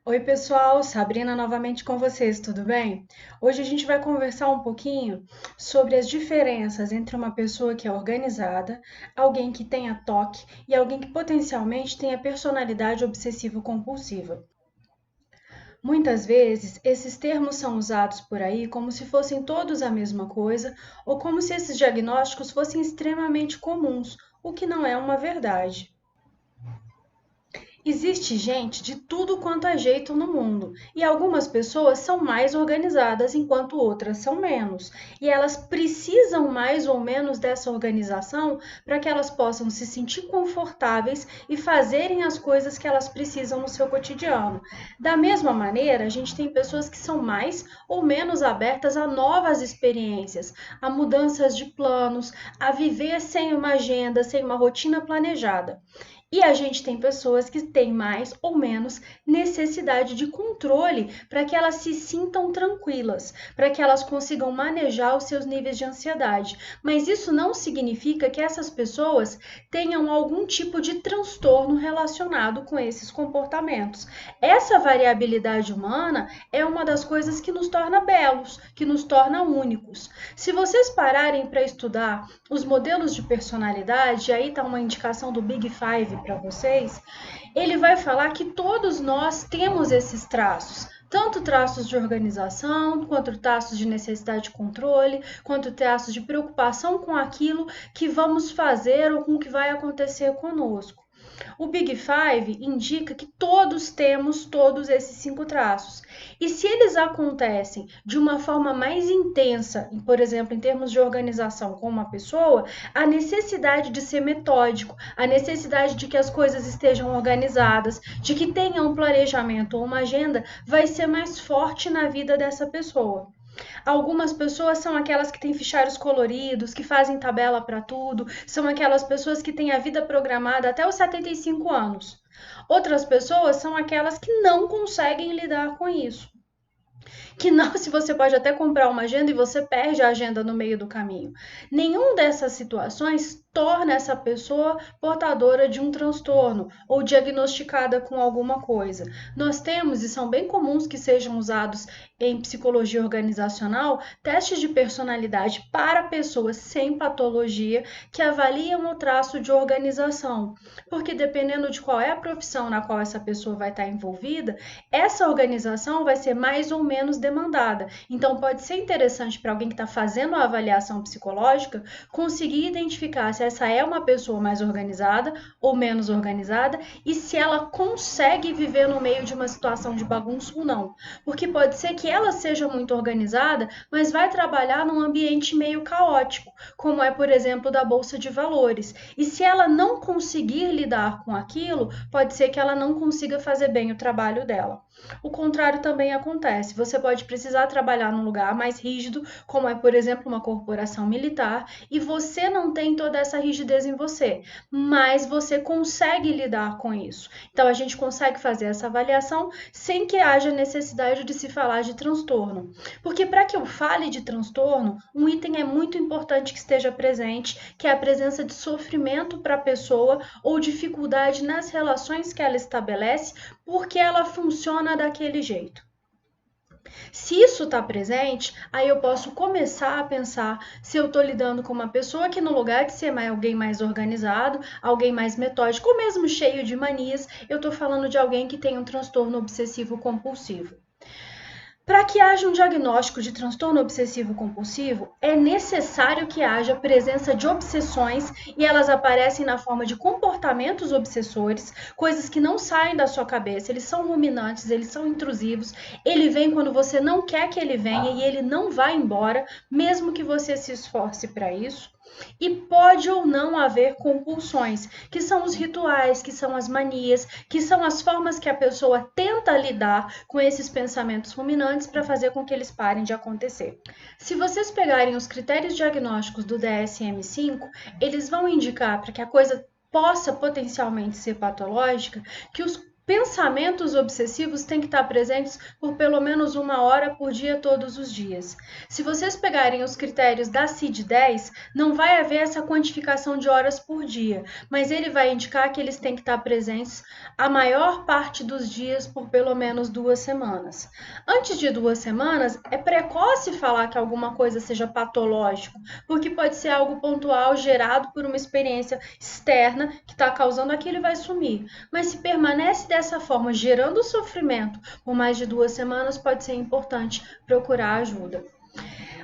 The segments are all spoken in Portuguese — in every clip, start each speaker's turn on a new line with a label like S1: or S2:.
S1: Oi, pessoal, Sabrina novamente com vocês, tudo bem? Hoje a gente vai conversar um pouquinho sobre as diferenças entre uma pessoa que é organizada, alguém que tenha toque e alguém que potencialmente tenha personalidade obsessivo-compulsiva. Muitas vezes, esses termos são usados por aí como se fossem todos a mesma coisa ou como se esses diagnósticos fossem extremamente comuns, o que não é uma verdade. Existe gente de tudo quanto é jeito no mundo, e algumas pessoas são mais organizadas enquanto outras são menos, e elas precisam mais ou menos dessa organização para que elas possam se sentir confortáveis e fazerem as coisas que elas precisam no seu cotidiano. Da mesma maneira, a gente tem pessoas que são mais ou menos abertas a novas experiências, a mudanças de planos, a viver sem uma agenda, sem uma rotina planejada. E a gente tem pessoas que têm mais ou menos necessidade de controle para que elas se sintam tranquilas, para que elas consigam manejar os seus níveis de ansiedade. Mas isso não significa que essas pessoas tenham algum tipo de transtorno relacionado com esses comportamentos. Essa variabilidade humana é uma das coisas que nos torna belos, que nos torna únicos. Se vocês pararem para estudar os modelos de personalidade, aí está uma indicação do Big Five para vocês, ele vai falar que todos nós temos esses traços. Tanto traços de organização, quanto traços de necessidade de controle, quanto traços de preocupação com aquilo que vamos fazer ou com o que vai acontecer conosco. O Big Five indica que todos temos todos esses 5 traços. E se eles acontecem de uma forma mais intensa, por exemplo, em termos de organização com uma pessoa, a necessidade de ser metódico, a necessidade de que as coisas estejam organizadas, de que tenha um planejamento ou uma agenda, vai ser mais forte na vida dessa pessoa. Algumas pessoas são aquelas que têm fichários coloridos, que fazem tabela para tudo, são aquelas pessoas que têm a vida programada até os 75 anos. Outras pessoas são aquelas que não conseguem lidar com isso. Que não, se você pode até comprar uma agenda e você perde a agenda no meio do caminho. Nenhuma dessas situações torna essa pessoa portadora de um transtorno ou diagnosticada com alguma coisa. Nós temos, e são bem comuns que sejam usados em psicologia organizacional, testes de personalidade para pessoas sem patologia que avaliam o traço de organização, porque dependendo de qual é a profissão na qual essa pessoa vai estar envolvida, essa organização vai ser mais ou menos demandada. Então, pode ser interessante para alguém que está fazendo a avaliação psicológica conseguir identificar se essa é uma pessoa mais organizada ou menos organizada e se ela consegue viver no meio de uma situação de bagunça ou não. Porque pode ser que ela seja muito organizada, mas vai trabalhar num ambiente meio caótico, como é, por exemplo, da bolsa de valores. E se ela não conseguir lidar com aquilo, pode ser que ela não consiga fazer bem o trabalho dela. O contrário também acontece. Você pode precisar trabalhar num lugar mais rígido, como é, por exemplo, uma corporação militar, e você não tem toda essa rigidez em você, mas você consegue lidar com isso. Então, a gente consegue fazer essa avaliação sem que haja necessidade de se falar de transtorno. Porque para que eu fale de transtorno, um item é muito importante que esteja presente, que é a presença de sofrimento para a pessoa ou dificuldade nas relações que ela estabelece, porque ela funciona daquele jeito. Se isso está presente, aí eu posso começar a pensar se eu estou lidando com uma pessoa que, no lugar de ser alguém mais organizado, alguém mais metódico ou mesmo cheio de manias, eu estou falando de alguém que tem um transtorno obsessivo compulsivo. Para que haja um diagnóstico de transtorno obsessivo compulsivo, é necessário que haja presença de obsessões e elas aparecem na forma de comportamentos obsessores, coisas que não saem da sua cabeça, eles são ruminantes, eles são intrusivos, ele vem quando você não quer que ele venha e ele não vai embora, mesmo que você se esforce para isso. E pode ou não haver compulsões, que são os rituais, que são as manias, que são as formas que a pessoa tenta lidar com esses pensamentos ruminantes para fazer com que eles parem de acontecer. Se vocês pegarem os critérios diagnósticos do DSM-5, eles vão indicar para que a coisa possa potencialmente ser patológica que os pensamentos obsessivos têm que estar presentes por pelo menos 1 hora por dia, todos os dias. Se vocês pegarem os critérios da CID-10, não vai haver essa quantificação de horas por dia, mas ele vai indicar que eles têm que estar presentes a maior parte dos dias por pelo menos 2 semanas. Antes de 2 semanas, é precoce falar que alguma coisa seja patológico, porque pode ser algo pontual gerado por uma experiência externa que está causando aquilo e vai sumir. Mas se permanece dessa forma, gerando sofrimento por mais de 2 semanas, pode ser importante procurar ajuda.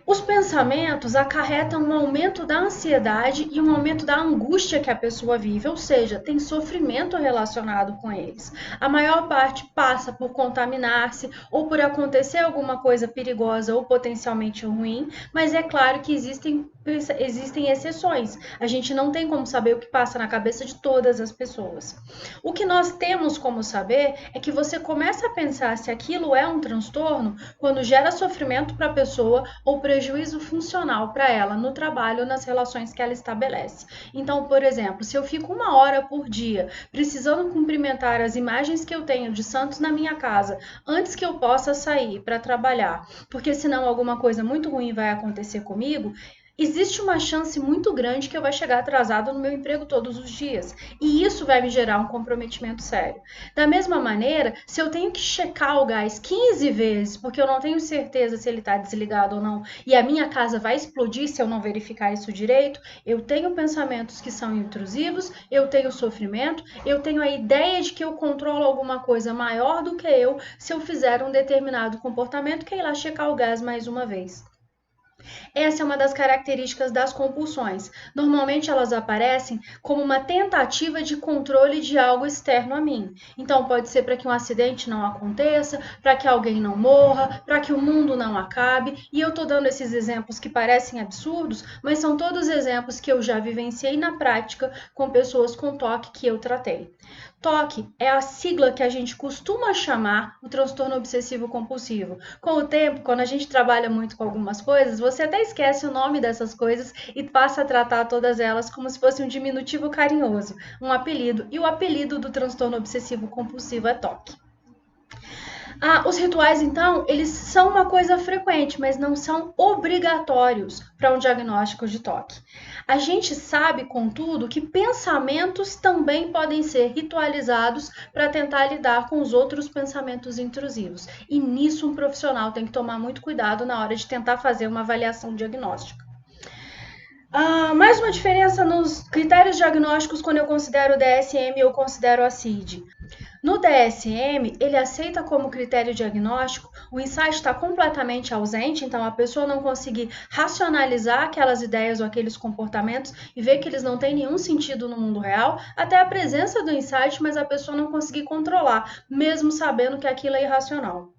S1: Os pensamentos acarretam um aumento da ansiedade e um aumento da angústia que a pessoa vive, ou seja, tem sofrimento relacionado com eles. A maior parte passa por contaminar-se ou por acontecer alguma coisa perigosa ou potencialmente ruim, mas é claro que existem exceções. A gente não tem como saber o que passa na cabeça de todas as pessoas. O que nós temos como saber é que você começa a pensar se aquilo é um transtorno quando gera sofrimento para a pessoa ou prejuízo funcional para ela no trabalho ou nas relações que ela estabelece. Então, por exemplo, se eu fico 1 hora por dia precisando cumprimentar as imagens que eu tenho de santos na minha casa antes que eu possa sair para trabalhar, porque senão alguma coisa muito ruim vai acontecer comigo, existe uma chance muito grande que eu vou chegar atrasado no meu emprego todos os dias. E isso vai me gerar um comprometimento sério. Da mesma maneira, se eu tenho que checar o gás 15 vezes, porque eu não tenho certeza se ele está desligado ou não, e a minha casa vai explodir se eu não verificar isso direito, eu tenho pensamentos que são intrusivos, eu tenho sofrimento, eu tenho a ideia de que eu controlo alguma coisa maior do que eu se eu fizer um determinado comportamento, que é ir lá checar o gás mais uma vez. Essa é uma das características das compulsões. Normalmente elas aparecem como uma tentativa de controle de algo externo a mim. Então pode ser para que um acidente não aconteça, para que alguém não morra, para que o mundo não acabe. E eu estou dando esses exemplos que parecem absurdos, mas são todos exemplos que eu já vivenciei na prática com pessoas com TOC que eu tratei. TOC é a sigla que a gente costuma chamar o transtorno obsessivo compulsivo. Com o tempo, quando a gente trabalha muito com algumas coisas, você até esquece o nome dessas coisas e passa a tratar todas elas como se fosse um diminutivo carinhoso, um apelido. E o apelido do transtorno obsessivo compulsivo é TOC. Os rituais, então, eles são uma coisa frequente, mas não são obrigatórios para um diagnóstico de TOC. A gente sabe, contudo, que pensamentos também podem ser ritualizados para tentar lidar com os outros pensamentos intrusivos. E nisso um profissional tem que tomar muito cuidado na hora de tentar fazer uma avaliação diagnóstica. Mais uma diferença nos critérios diagnósticos quando eu considero o DSM e eu considero a CID. No DSM, ele aceita como critério diagnóstico o insight está completamente ausente, então a pessoa não conseguir racionalizar aquelas ideias ou aqueles comportamentos e ver que eles não têm nenhum sentido no mundo real, até a presença do insight, mas a pessoa não conseguir controlar, mesmo sabendo que aquilo é irracional.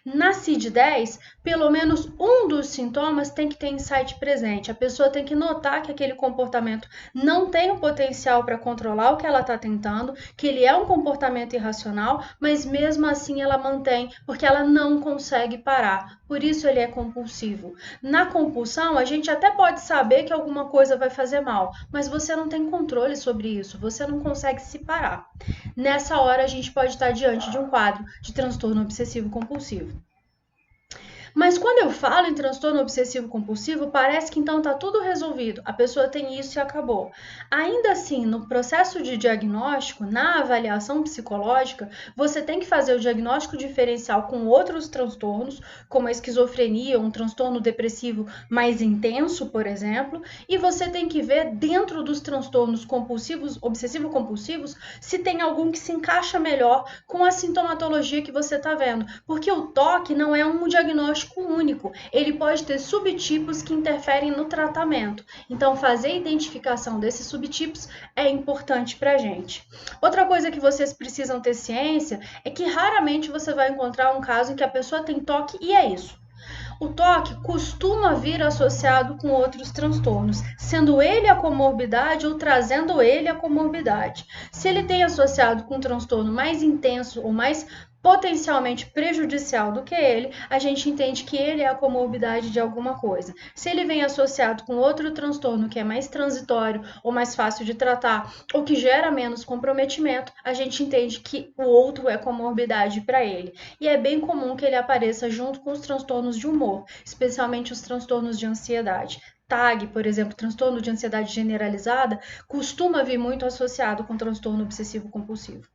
S1: Na CID-10, pelo menos um dos sintomas tem que ter insight presente. A pessoa tem que notar que aquele comportamento não tem o potencial para controlar o que ela está tentando, que ele é um comportamento irracional, mas mesmo assim ela mantém, porque ela não consegue parar. Por isso ele é compulsivo. Na compulsão, a gente até pode saber que alguma coisa vai fazer mal, mas você não tem controle sobre isso, você não consegue se parar. Nessa hora, a gente pode estar diante de um quadro de transtorno obsessivo compulsivo. Mas quando eu falo em transtorno obsessivo compulsivo, parece que então está tudo resolvido, a pessoa tem isso e acabou. Ainda assim, no processo de diagnóstico, na avaliação psicológica, você tem que fazer o diagnóstico diferencial com outros transtornos, como a esquizofrenia, um transtorno depressivo mais intenso, por exemplo, e você tem que ver dentro dos transtornos compulsivos, obsessivo-compulsivos, se tem algum que se encaixa melhor com a sintomatologia que você está vendo, porque o TOC não é um diagnóstico único, ele pode ter subtipos que interferem no tratamento. Então, fazer a identificação desses subtipos é importante para a gente. Outra coisa que vocês precisam ter ciência é que raramente você vai encontrar um caso em que a pessoa tem TOC e é isso. O TOC costuma vir associado com outros transtornos, sendo ele a comorbidade ou trazendo ele a comorbidade. Se ele tem associado com um transtorno mais intenso ou mais potencialmente prejudicial do que ele, a gente entende que ele é a comorbidade de alguma coisa. Se ele vem associado com outro transtorno que é mais transitório ou mais fácil de tratar ou que gera menos comprometimento, a gente entende que o outro é comorbidade para ele. E é bem comum que ele apareça junto com os transtornos de humor, especialmente os transtornos de ansiedade. TAG, por exemplo, transtorno de ansiedade generalizada, costuma vir muito associado com transtorno obsessivo-compulsivo.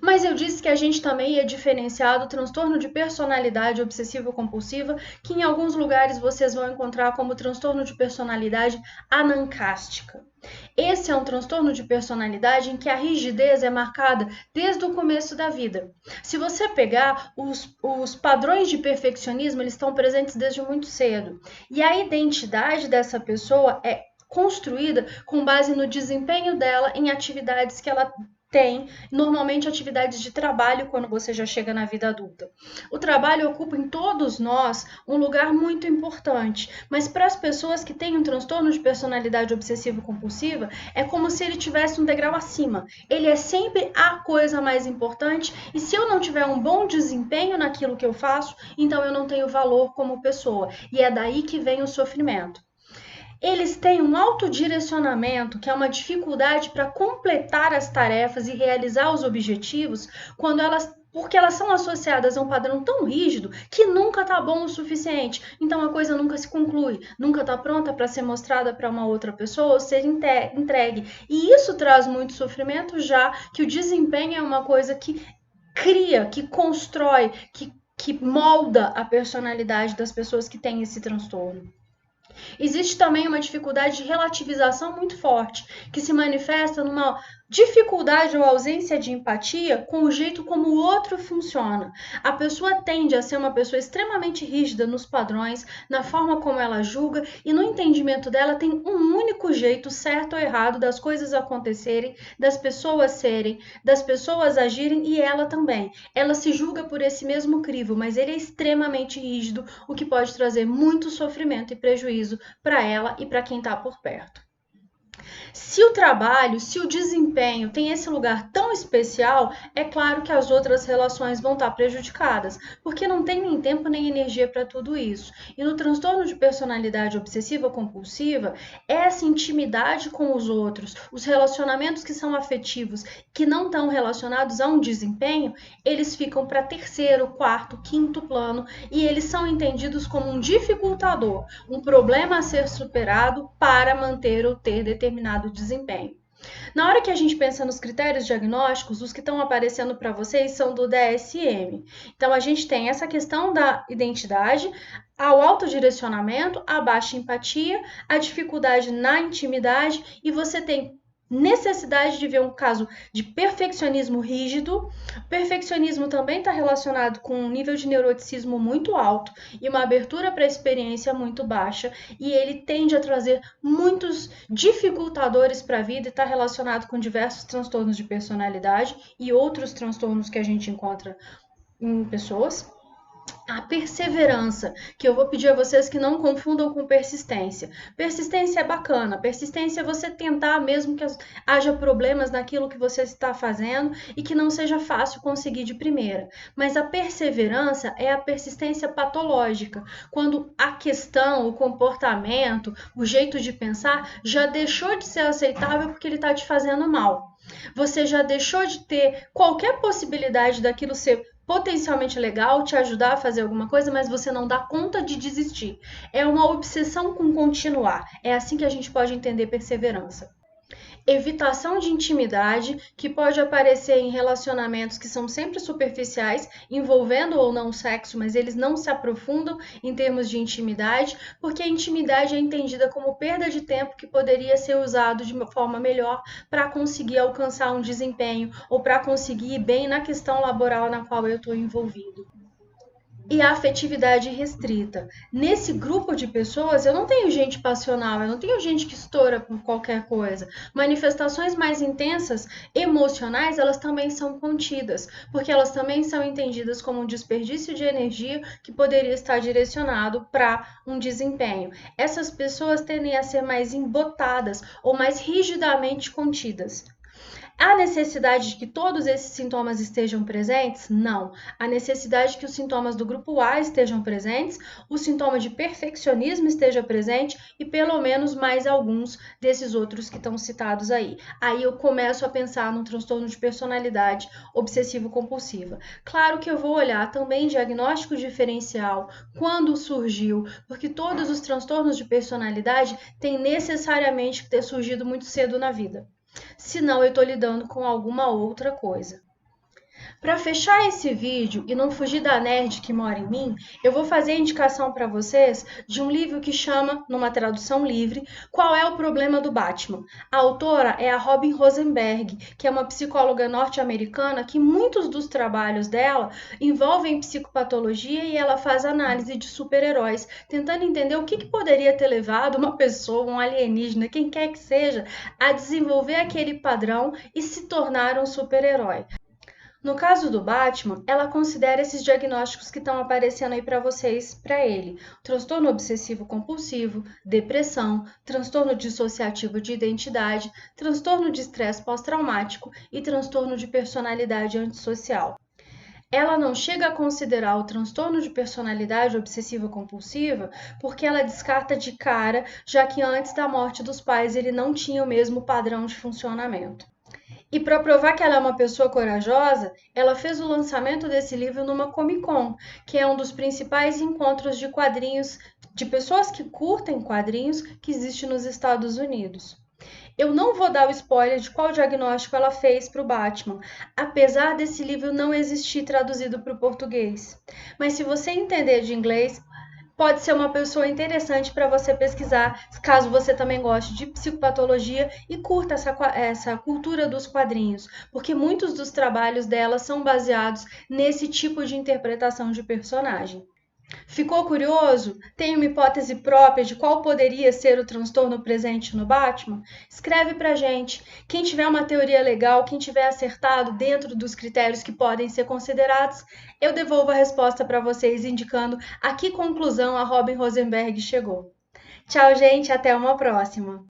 S1: Mas eu disse que a gente também ia diferenciar do transtorno de personalidade obsessiva-compulsiva, que em alguns lugares vocês vão encontrar como transtorno de personalidade anancástica. Esse é um transtorno de personalidade em que a rigidez é marcada desde o começo da vida. Se você pegar os padrões de perfeccionismo, eles estão presentes desde muito cedo. E a identidade dessa pessoa é construída com base no desempenho dela em atividades que ela tem, normalmente atividades de trabalho quando você já chega na vida adulta. O trabalho ocupa em todos nós um lugar muito importante, mas para as pessoas que têm um transtorno de personalidade obsessiva-compulsiva, é como se ele tivesse um degrau acima. Ele é sempre a coisa mais importante e se eu não tiver um bom desempenho naquilo que eu faço, então eu não tenho valor como pessoa. E é daí que vem o sofrimento. Eles têm um autodirecionamento, que é uma dificuldade para completar as tarefas e realizar os objetivos, porque elas são associadas a um padrão tão rígido que nunca está bom o suficiente. Então a coisa nunca se conclui, nunca está pronta para ser mostrada para uma outra pessoa ou ser entregue. E isso traz muito sofrimento, já que o desempenho é uma coisa que cria, que constrói, que molda a personalidade das pessoas que têm esse transtorno. Existe também uma dificuldade de relativização muito forte, que se manifesta numa dificuldade ou ausência de empatia com o jeito como o outro funciona. A pessoa tende a ser uma pessoa extremamente rígida nos padrões, na forma como ela julga e no entendimento dela tem um único jeito certo ou errado das coisas acontecerem, das pessoas serem, das pessoas agirem e ela também. Ela se julga por esse mesmo crivo, mas ele é extremamente rígido, o que pode trazer muito sofrimento e prejuízo para ela e para quem está por perto. Se o trabalho, se o desempenho tem esse lugar tão especial, é claro que as outras relações vão estar prejudicadas, porque não tem nem tempo nem energia para tudo isso. E no transtorno de personalidade obsessiva-compulsiva, essa intimidade com os outros, os relacionamentos que são afetivos, que não estão relacionados a um desempenho, eles ficam para terceiro, quarto, quinto plano e eles são entendidos como um dificultador, um problema a ser superado para manter ou ter determinado desempenho. Na hora que a gente pensa nos critérios diagnósticos, os que estão aparecendo para vocês são do DSM. Então, a gente tem essa questão da identidade, ao autodirecionamento, a baixa empatia, a dificuldade na intimidade e você tem necessidade de ver um caso de perfeccionismo rígido. O perfeccionismo também está relacionado com um nível de neuroticismo muito alto e uma abertura para a experiência muito baixa, e ele tende a trazer muitos dificultadores para a vida e está relacionado com diversos transtornos de personalidade e outros transtornos que a gente encontra em pessoas. A perseverança, que eu vou pedir a vocês que não confundam com persistência. Persistência é bacana, persistência é você tentar mesmo que haja problemas naquilo que você está fazendo e que não seja fácil conseguir de primeira. Mas a perseverança é a persistência patológica, quando a questão, o comportamento, o jeito de pensar já deixou de ser aceitável porque ele está te fazendo mal. Você já deixou de ter qualquer possibilidade daquilo ser potencialmente legal, te ajudar a fazer alguma coisa, mas você não dá conta de desistir. É uma obsessão com continuar. É assim que a gente pode entender perseverança. Evitação de intimidade, que pode aparecer em relacionamentos que são sempre superficiais, envolvendo ou não sexo, mas eles não se aprofundam em termos de intimidade, porque a intimidade é entendida como perda de tempo que poderia ser usado de uma forma melhor para conseguir alcançar um desempenho ou para conseguir ir bem na questão laboral na qual eu estou envolvido. E a afetividade restrita. Nesse grupo de pessoas, eu não tenho gente passional, eu não tenho gente que estoura por qualquer coisa. Manifestações mais intensas, emocionais, elas também são contidas, porque elas também são entendidas como um desperdício de energia que poderia estar direcionado para um desempenho. Essas pessoas tendem a ser mais embotadas ou mais rigidamente contidas. Há necessidade de que todos esses sintomas estejam presentes? Não. Há necessidade de que os sintomas do grupo A estejam presentes, o sintoma de perfeccionismo esteja presente e pelo menos mais alguns desses outros que estão citados aí. Aí eu começo a pensar no transtorno de personalidade obsessivo-compulsiva. Claro que eu vou olhar também diagnóstico diferencial, quando surgiu, porque todos os transtornos de personalidade têm necessariamente que ter surgido muito cedo na vida. Senão eu estou lidando com alguma outra coisa. Para fechar esse vídeo e não fugir da nerd que mora em mim, eu vou fazer a indicação para vocês de um livro que chama, numa tradução livre, Qual é o Problema do Batman? A autora é a Robin Rosenberg, que é uma psicóloga norte-americana que muitos dos trabalhos dela envolvem psicopatologia e ela faz análise de super-heróis, tentando entender o que poderia ter levado uma pessoa, um alienígena, quem quer que seja, a desenvolver aquele padrão e se tornar um super-herói. No caso do Batman, ela considera esses diagnósticos que estão aparecendo aí para vocês, para ele: transtorno obsessivo compulsivo, depressão, transtorno dissociativo de identidade, transtorno de estresse pós-traumático e transtorno de personalidade antissocial. Ela não chega a considerar o transtorno de personalidade obsessiva compulsiva porque ela descarta de cara, já que antes da morte dos pais ele não tinha o mesmo padrão de funcionamento. E para provar que ela é uma pessoa corajosa, ela fez o lançamento desse livro numa Comic Con, que é um dos principais encontros de quadrinhos, de pessoas que curtem quadrinhos, que existe nos Estados Unidos. Eu não vou dar o spoiler de qual diagnóstico ela fez para o Batman, apesar desse livro não existir traduzido para o português. Mas se você entender de inglês, pode ser uma pessoa interessante para você pesquisar, caso você também goste de psicopatologia e curta essa cultura dos quadrinhos, porque muitos dos trabalhos dela são baseados nesse tipo de interpretação de personagem. Ficou curioso? Tem uma hipótese própria de qual poderia ser o transtorno presente no Batman? Escreve pra gente. Quem tiver uma teoria legal, quem tiver acertado dentro dos critérios que podem ser considerados, eu devolvo a resposta para vocês indicando a que conclusão a Robin Rosenberg chegou. Tchau, gente, até uma próxima!